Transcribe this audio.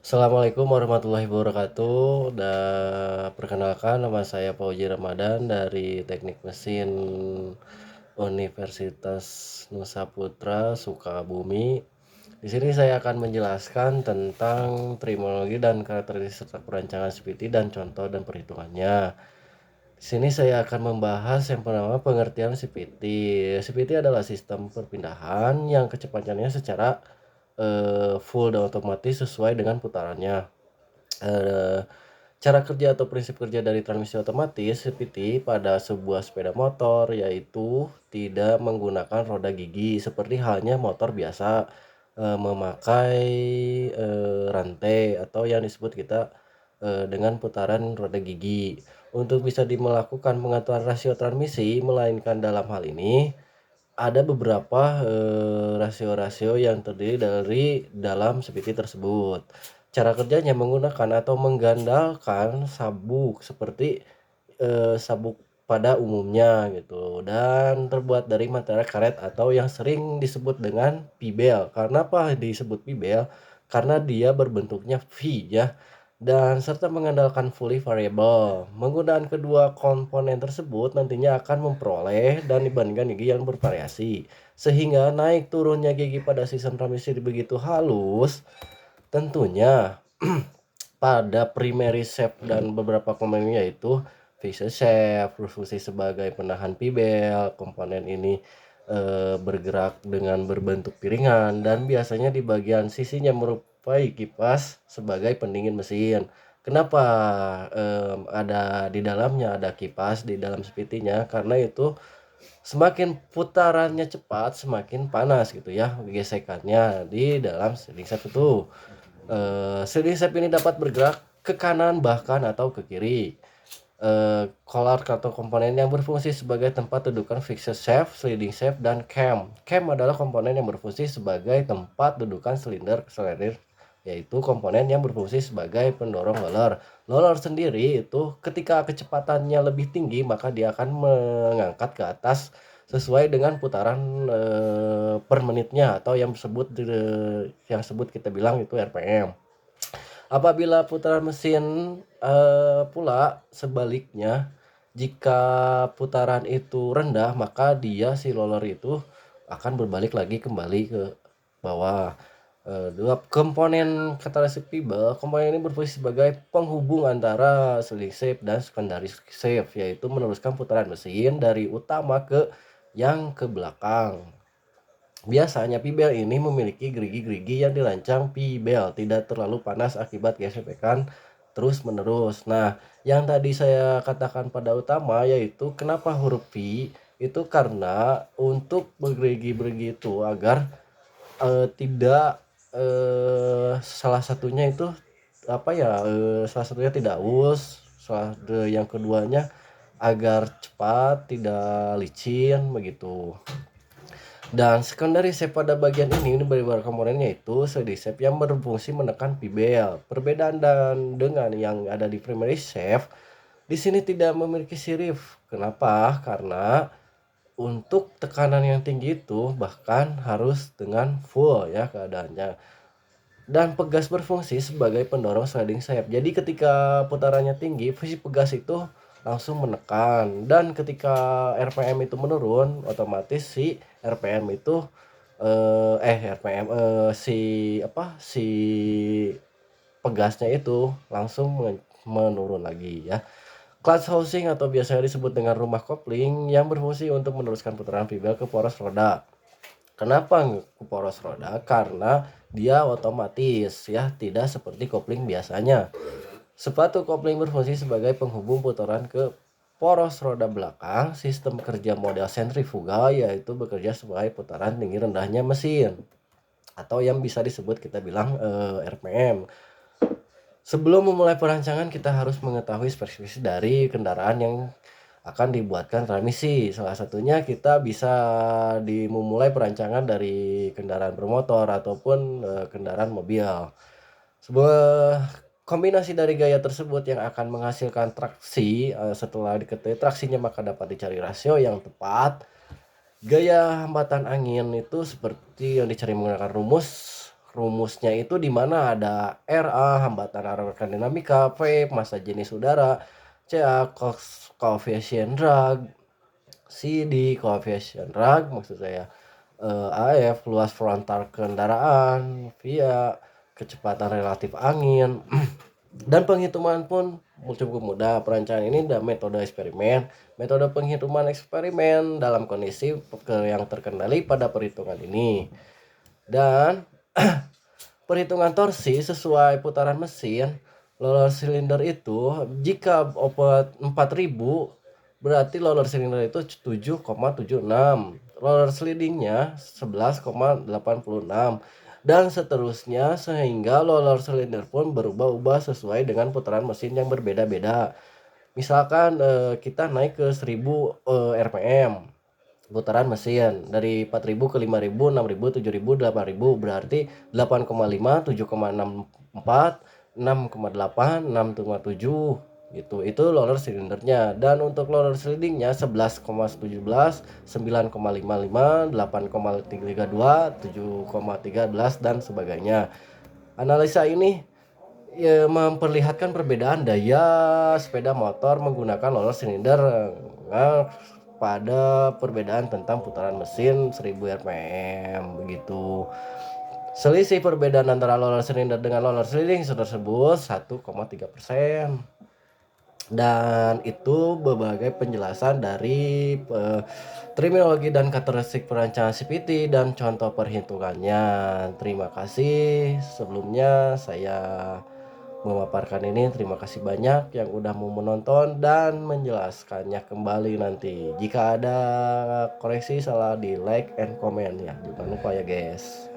Assalamualaikum warahmatullahi wabarakatuh. Perkenalkan nama saya Fauzi Ramadan dari Teknik Mesin Universitas Nusa Putra Sukabumi. Di sini saya akan menjelaskan tentang terminologi dan karakteristik perancangan CPT dan contoh dan perhitungannya. Di sini saya akan membahas yang pertama pengertian CPT. CPT adalah sistem perpindahan yang kecepatannya secara full dan otomatis sesuai dengan putarannya. Eee, Cara kerja atau prinsip kerja dari transmisi otomatis CVT pada sebuah sepeda motor yaitu tidak menggunakan roda gigi seperti halnya motor biasa, memakai, rantai atau yang disebut kita, dengan putaran roda gigi. Untuk bisa melakukan pengaturan rasio transmisi, melainkan dalam hal ini ada beberapa, rasio-rasio yang terdiri dari dalam CVT tersebut. Cara kerjanya menggunakan atau menggandalkan sabuk seperti, sabuk pada umumnya gitu dan terbuat dari material karet atau yang sering disebut dengan pibel. Karena apa disebut pibel? Karena dia berbentuknya V ya dan serta mengandalkan fully variable. Menggunakan kedua komponen tersebut nantinya akan memperoleh dan dibandingkan gigi yang bervariasi. Sehingga naik turunnya gigi pada sistem transmisi begitu halus tentunya pada primary shaft dan beberapa komponennya yaitu fixed shaft berfungsi sebagai penahan pibel. Komponen ini bergerak dengan berbentuk piringan dan biasanya di bagian sisinya merupai kipas sebagai pendingin mesin. Kenapa ada di dalamnya ada kipas di dalam spitinya? Karena itu semakin putarannya cepat, semakin panas gitu ya gesekannya di dalam sliding shaft itu. Sliding shaft ini dapat bergerak ke kanan bahkan atau ke kiri. Collar atau komponen yang berfungsi sebagai tempat dudukan fixed shaft, sliding shaft, dan cam. Cam adalah komponen yang berfungsi sebagai tempat dudukan silinder, yaitu komponen yang berfungsi sebagai pendorong roller. Roller sendiri itu ketika kecepatannya lebih tinggi maka dia akan mengangkat ke atas sesuai dengan putaran per menitnya atau yang sebut kita bilang itu RPM. Apabila putaran mesin pula sebaliknya, jika putaran itu rendah maka si roller itu akan berbalik lagi kembali ke bawah. Dua komponen katalitik pibel, komponen ini berfungsi sebagai penghubung antara sliding shaft dan secondary shaft, yaitu meneruskan putaran mesin dari utama ke yang ke belakang. Biasanya pibel ini memiliki gerigi-gerigi yang dirancang pibel tidak terlalu panas akibat gesekan terus-menerus. Nah, yang tadi saya katakan pada utama yaitu kenapa huruf V itu karena untuk bergerigi-gerigi itu agar tidak salah satunya itu apa ya, salah satunya tidak aus, yang keduanya agar cepat, tidak licin begitu. Dan secondary shaft pada bagian ini beberapa komponennya itu sliding shaft yang berfungsi menekan pibel. Perbedaan dengan yang ada di primary shaft, di sini tidak memiliki sirif. Kenapa? Karena untuk tekanan yang tinggi itu bahkan harus dengan full ya keadaannya. Dan pegas berfungsi sebagai pendorong sliding shaft. Jadi ketika putarannya tinggi, si pegas itu langsung menekan dan ketika RPM itu menurun, otomatis si RPM itu RPM si apa si pegasnya itu langsung menurun lagi ya. Clutch housing atau biasanya disebut dengan rumah kopling yang berfungsi untuk meneruskan putaran pibel ke poros roda. Kenapa ke poros roda? Karena dia otomatis ya, tidak seperti kopling biasanya. Sepatu kopling berfungsi sebagai penghubung putaran ke poros roda belakang. Sistem kerja model sentrifugal yaitu bekerja sebagai putaran tinggi rendahnya mesin atau yang bisa disebut kita bilang RPM. Sebelum memulai perancangan kita harus mengetahui spesifikasi dari kendaraan yang akan dibuatkan transmisi. Salah satunya kita bisa memulai perancangan dari kendaraan bermotor ataupun kendaraan mobil. Sebuah kombinasi dari gaya tersebut yang akan menghasilkan traksi. Setelah diketahui traksinya maka dapat dicari rasio yang tepat. Gaya hambatan angin itu seperti yang dicari menggunakan rumus rumusnya itu di mana ada RA, hambatan aerodinamika, V, massa jenis udara, CA, koefisien drag, CD, koefisien drag maksud saya, AF, luas frontal kendaraan, via, kecepatan relatif angin, dan penghitungan pun cukup mudah. Perancangan ini dan metode eksperimen. Metode penghitungan eksperimen dalam kondisi yang terkendali pada perhitungan ini. Dan perhitungan torsi sesuai putaran mesin, roller silinder itu jika obat 4000 berarti roller silinder itu 7,76, roller slidingnya 11,86 dan seterusnya sehingga roller silinder pun berubah-ubah sesuai dengan putaran mesin yang berbeda-beda. Misalkan kita naik ke 1000 RPM putaran mesin dari 4000 ke 5000, 6000, 7000, 8000 berarti 8,5, 7,64, 6,8, 6,7 gitu. Itu roller silindernya. Dan untuk roller slidingnya 11,17, 9,55, 8,32, 7,13 dan sebagainya. Analisa ini ya, memperlihatkan perbedaan daya sepeda motor menggunakan roller silinder pada perbedaan tentang putaran mesin 1000 rpm begitu. Selisih perbedaan antara roller silinder dengan roller sliding tersebut 1,3%. Dan itu berbagai penjelasan dari terminologi dan karakteristik perancangan CPT dan contoh perhitungannya. Terima kasih. Sebelumnya saya memaparkan ini. Terima kasih banyak yang udah mau menonton dan menjelaskannya kembali nanti. Jika ada koreksi salah di like and comment ya. Jangan lupa ya guys.